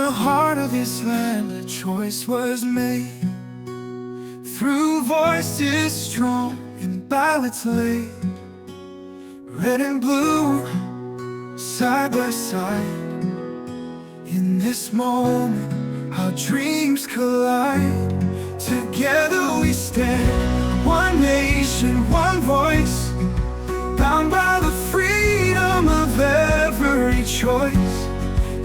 the heart of this land, a choice was made. Through voices strong and ballots laid, red and blue, side by side. In this moment, our dreams collide. Together we stand, one nation, one voice, bound by the freedom of every choice.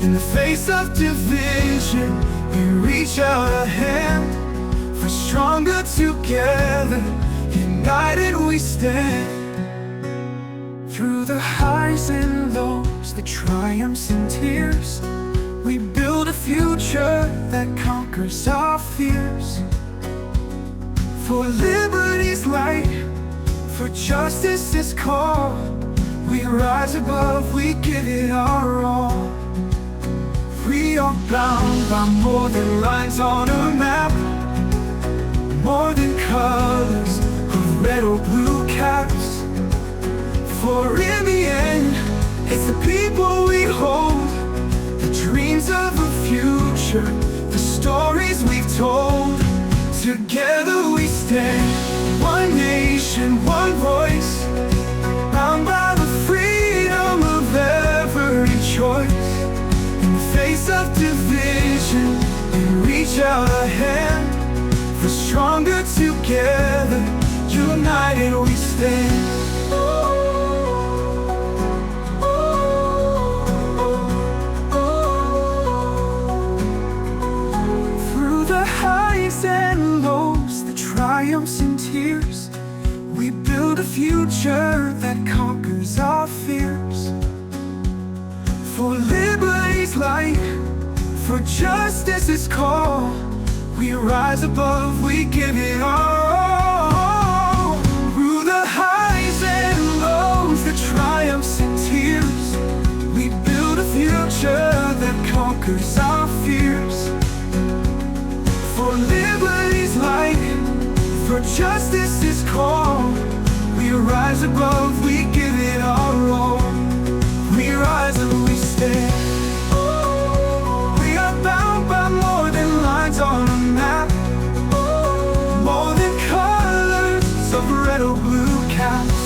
In the face of division, we reach out a hand, for stronger together, united we stand. Through the highs and lows, the triumphs and tears, we build a future that conquers our fears. For liberty's light, for justice's call, we rise above, we give it our all. We are bound by more than lines on a map, more than colors of red or blue caps. For in the end, it's the people we hold, the dreams of a future, the stories we've told. Together we stand, one nation, one voice, bound by the freedom of every choice. In the face of division, we reach out a hand, for stronger together, united we stand. Through the highs and lows, the triumphs and tears, we build a future that conquers our fears. For liberty's light, for justice's call, we rise above, we give it our all. Through the highs and lows, the triumphs and tears, we build a future that conquers our fears. For liberty's light, for justice's call, we rise above, we give it our all. We rise and we stand. We are bound by more than lines on a map, more than colors of red or blue caps.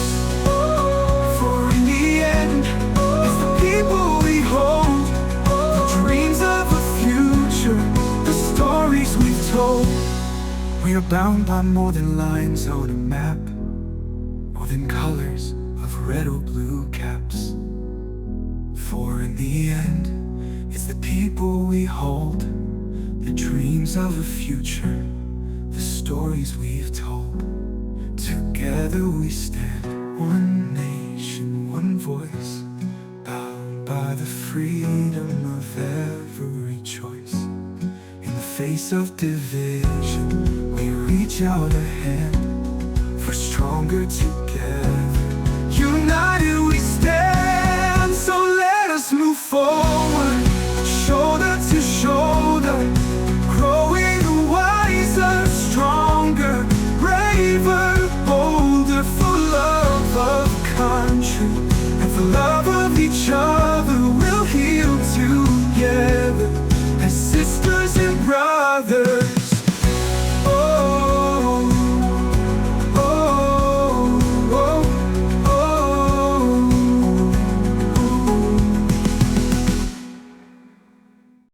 For in the end, it's the people we hold, the dreams of a future, the stories we've told. We are bound by more than lines on a map, more than colors of red or blue caps. For in the end, it's the people we hold, the dreams of a future, the stories we've told. Together we stand, one nation, one voice, bound by the freedom of every choice. In the face of division, we reach out a hand, for stronger together, united we stand. So let us move forward.